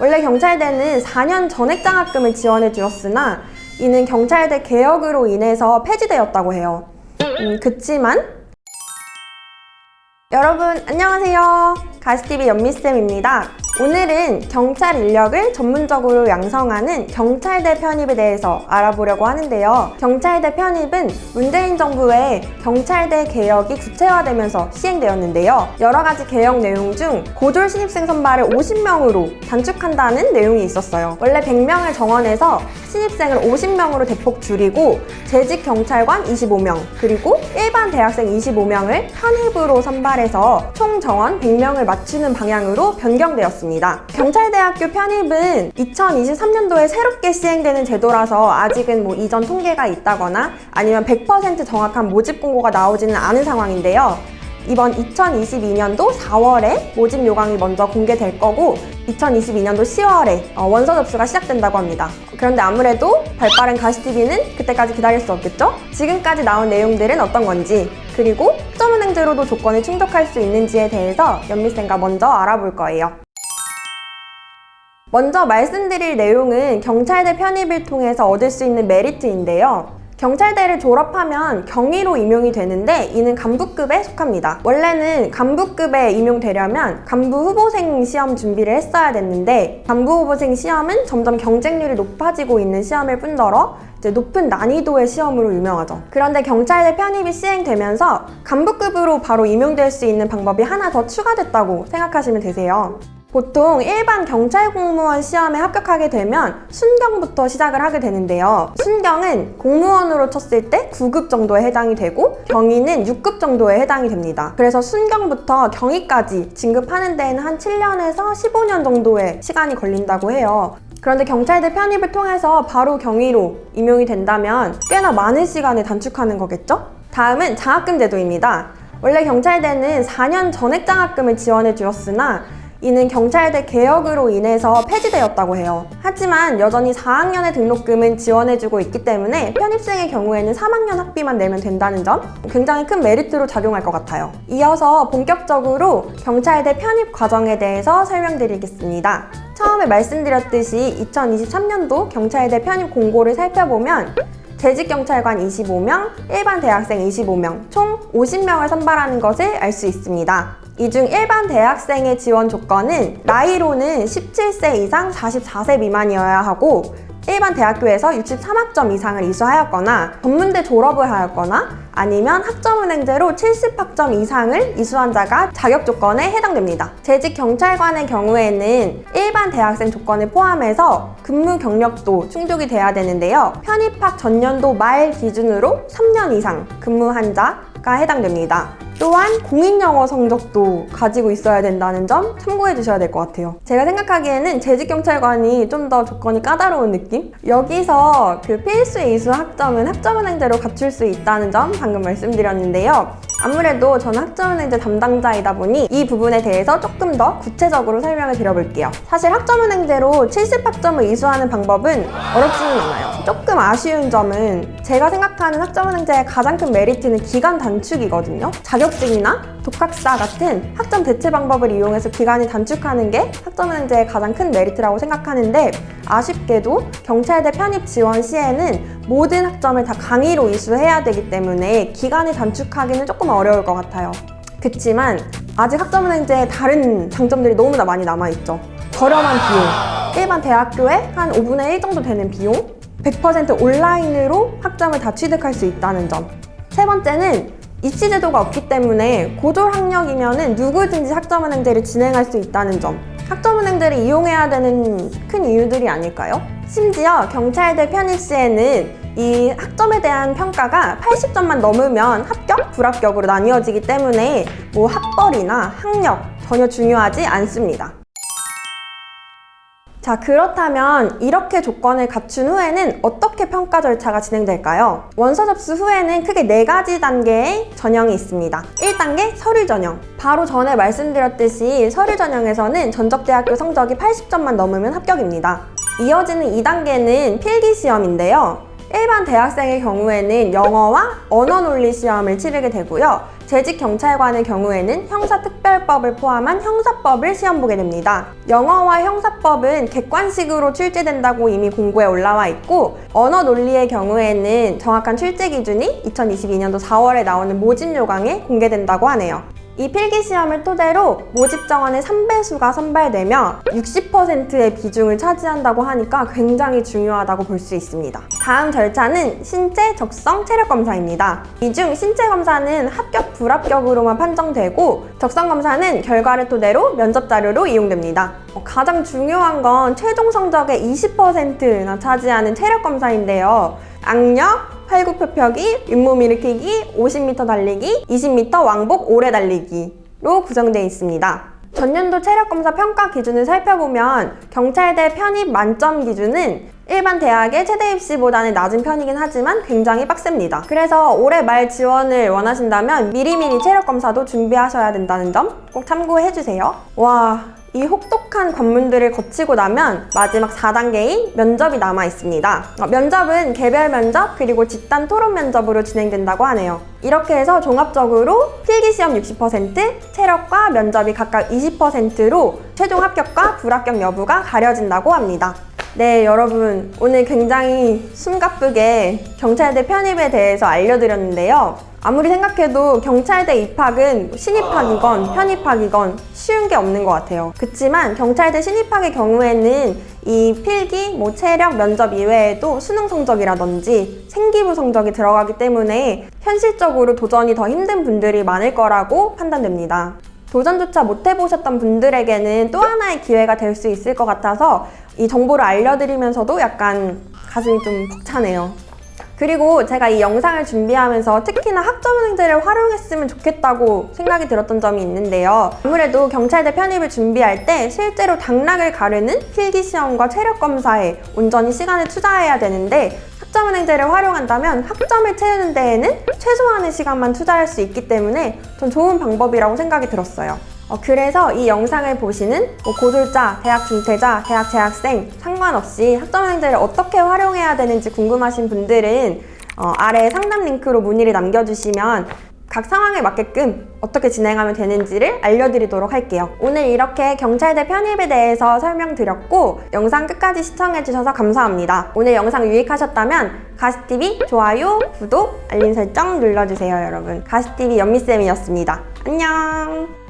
원래 경찰대는 4년 전액장학금을 지원해 주었으나 이는 경찰대 개혁으로 인해서 폐지되었다고 해요. 그치만 여러분 안녕하세요. 가스TV 연미쌤입니다. 오늘은 경찰 인력을 전문적으로 양성하는 경찰대 편입에 대해서 알아보려고 하는데요. 경찰대 편입은 문재인 정부의 경찰대 개혁이 구체화되면서 시행되었는데요. 여러 가지 개혁 내용 중 고졸 신입생 선발을 50명으로 단축한다는 내용이 있었어요. 원래 100명을 정원해서 신입생을 50명으로 대폭 줄이고 재직 경찰관 25명 그리고 일반 대학생 25명을 편입으로 선발해서 총 정원 100명을 맞추는 방향으로 변경되었습니다. 경찰대학교 편입은 2023년도에 새롭게 시행되는 제도라서 아직은 이전 통계가 있다거나 아니면 100% 정확한 모집 공고가 나오지는 않은 상황인데요. 이번 2022년도 4월에 모집 요강이 먼저 공개될 거고 2022년도 10월에 원서 접수가 시작된다고 합니다. 그런데 아무래도 발빠른 가시TV는 그때까지 기다릴 수 없겠죠? 지금까지 나온 내용들은 어떤 건지 그리고 학점은행제로도 조건을 충족할 수 있는지에 대해서 연미쌤과 먼저 알아볼 거예요. 먼저 말씀드릴 내용은 경찰대 편입을 통해서 얻을 수 있는 메리트인데요. 경찰대를 졸업하면 경위로 임용이 되는데 이는 간부급에 속합니다. 원래는 간부급에 임용되려면 간부 후보생 시험 준비를 했어야 됐는데 간부 후보생 시험은 점점 경쟁률이 높아지고 있는 시험일 뿐더러 높은 난이도의 시험으로 유명하죠. 그런데 경찰대 편입이 시행되면서 간부급으로 바로 임용될 수 있는 방법이 하나 더 추가됐다고 생각하시면 되세요. 보통 일반 경찰 공무원 시험에 합격하게 되면 순경부터 시작을 하게 되는데요. 순경은 공무원으로 쳤을 때 9급 정도에 해당이 되고 경위는 6급 정도에 해당이 됩니다. 그래서 순경부터 경위까지 진급하는 데에는 한 7년에서 15년 정도의 시간이 걸린다고 해요. 그런데 경찰대 편입을 통해서 바로 경위로 임용이 된다면 꽤나 많은 시간을 단축하는 거겠죠? 다음은 장학금 제도입니다. 원래 경찰대는 4년 전액장학금을 지원해 주었으나 이는 경찰대 개혁으로 인해서 폐지되었다고 해요. 하지만 여전히 4학년의 등록금은 지원해주고 있기 때문에 편입생의 경우에는 3학년 학비만 내면 된다는 점 굉장히 큰 메리트로 작용할 것 같아요. 이어서 본격적으로 경찰대 편입 과정에 대해서 설명드리겠습니다. 처음에 말씀드렸듯이 2023년도 경찰대 편입 공고를 살펴보면 재직 경찰관 25명, 일반 대학생 25명, 총 50명을 선발하는 것을 알 수 있습니다. 이 중 일반 대학생의 지원 조건은 나이로는 17세 이상 44세 미만이어야 하고 일반 대학교에서 63학점 이상을 이수하였거나 전문대 졸업을 하였거나 아니면 학점은행제로 70학점 이상을 이수한 자가 자격 조건에 해당됩니다. 재직 경찰관의 경우에는 일반 대학생 조건을 포함해서 근무 경력도 충족이 돼야 되는데요. 편입학 전년도 말 기준으로 3년 이상 근무한 자가 해당됩니다. 또한 공인영어 성적도 가지고 있어야 된다는 점 참고해 주셔야 될 것 같아요. 제가 생각하기에는 재직경찰관이 좀 더 조건이 까다로운 느낌? 여기서 그 필수 이수 학점은 학점은행제로 갖출 수 있다는 점 방금 말씀드렸는데요. 아무래도 저는 학점은행제 담당자이다 보니 이 부분에 대해서 조금 더 구체적으로 설명을 드려볼게요. 사실 학점은행제로 70학점을 이수하는 방법은 어렵지는 않아요. 조금 아쉬운 점은 제가 생각하는 학점은행제의 가장 큰 메리트는 기간 단축이거든요. 자격증이나 독학사 같은 학점 대체 방법을 이용해서 기간을 단축하는 게 학점은행제의 가장 큰 메리트라고 생각하는데 아쉽게도 경찰대 편입 지원 시에는 모든 학점을 다 강의로 이수해야 되기 때문에 기간을 단축하기는 조금 어려울 것 같아요. 그치만 아직 학점은행제에 다른 장점들이 너무나 많이 남아있죠. 저렴한 비용, 일반 대학교에 한 5분의 1 정도 되는 비용, 100% 온라인으로 학점을 다 취득할 수 있다는 점. 세 번째는 입시 제도가 없기 때문에 고졸 학력이면은 누구든지 학점은행제를 진행할 수 있다는 점. 학점은행제를 이용해야 되는 큰 이유들이 아닐까요? 심지어 경찰대 편입 시에는 이 학점에 대한 평가가 80점만 넘으면 합격, 불합격으로 나뉘어지기 때문에 학벌이나 학력 전혀 중요하지 않습니다. 자, 그렇다면 이렇게 조건을 갖춘 후에는 어떻게 평가 절차가 진행될까요? 원서 접수 후에는 크게 4가지 단계의 전형이 있습니다. 1단계 서류 전형. 바로 전에 말씀드렸듯이 서류 전형에서는 전적대학교 성적이 80점만 넘으면 합격입니다. 이어지는 2단계는 필기 시험인데요. 일반 대학생의 경우에는 영어와 언어논리 시험을 치르게 되고요. 재직 경찰관의 경우에는 형사특별법을 포함한 형사법을 시험 보게 됩니다. 영어와 형사법은 객관식으로 출제된다고 이미 공고에 올라와 있고, 언어논리의 경우에는 정확한 출제 기준이 2022년도 4월에 나오는 모집 요강에 공개된다고 하네요. 이 필기시험을 토대로 모집 정원의 3배수가 선발되며 60%의 비중을 차지한다고 하니까 굉장히 중요하다고 볼 수 있습니다. 다음 절차는 신체, 적성, 체력 검사입니다. 이 중 신체 검사는 합격, 불합격으로만 판정되고, 적성 검사는 결과를 토대로 면접 자료로 이용됩니다. 가장 중요한 건 최종 성적의 20%나 차지하는 체력 검사인데요. 악력, 팔굽혀펴기, 윗몸 일으키기, 50m 달리기, 20m 왕복 오래 달리기로 구성되어 있습니다. 전년도 체력검사 평가 기준을 살펴보면 경찰대 편입 만점 기준은 일반 대학의 최대 입시보다는 낮은 편이긴 하지만 굉장히 빡셉니다. 그래서 올해 말 지원을 원하신다면 미리미리 체력검사도 준비하셔야 된다는 점 꼭 참고해주세요. 와, 이 혹독한 관문들을 거치고 나면 마지막 4단계인 면접이 남아 있습니다. 면접은 개별 면접 그리고 집단 토론 면접으로 진행된다고 하네요. 이렇게 해서 종합적으로 필기시험 60%, 체력과 면접이 각각 20%로 최종 합격과 불합격 여부가 가려진다고 합니다. 네, 여러분, 오늘 굉장히 숨가쁘게 경찰대 편입에 대해서 알려드렸는데요. 아무리 생각해도 경찰대 입학은 신입학이건 편입학이건 쉬운 게 없는 것 같아요. 그치만 경찰대 신입학의 경우에는 이 필기, 체력, 면접 이외에도 수능 성적이라든지 생기부 성적이 들어가기 때문에 현실적으로 도전이 더 힘든 분들이 많을 거라고 판단됩니다. 도전조차 못 해보셨던 분들에게는 또 하나의 기회가 될 수 있을 것 같아서 이 정보를 알려드리면서도 약간 가슴이 좀 벅차네요. 그리고 제가 이 영상을 준비하면서 특히나 학점은행제를 활용했으면 좋겠다고 생각이 들었던 점이 있는데요. 아무래도 경찰대 편입을 준비할 때 실제로 당락을 가르는 필기시험과 체력검사에 온전히 시간을 투자해야 되는데, 학점은행제를 활용한다면 학점을 채우는 데에는 최소한의 시간만 투자할 수 있기 때문에 전 좋은 방법이라고 생각이 들었어요. 그래서 이 영상을 보시는 고졸자, 대학 중퇴자, 대학 재학생 상관없이 학점은행제를 어떻게 활용해야 되는지 궁금하신 분들은 아래 상담 링크로 문의를 남겨주시면 각 상황에 맞게끔 어떻게 진행하면 되는지를 알려드리도록 할게요. 오늘 이렇게 경찰대 편입에 대해서 설명드렸고, 영상 끝까지 시청해주셔서 감사합니다. 오늘 영상 유익하셨다면 가시TV 좋아요, 구독, 알림 설정 눌러주세요, 여러분. 가시TV 연미쌤이었습니다. 안녕!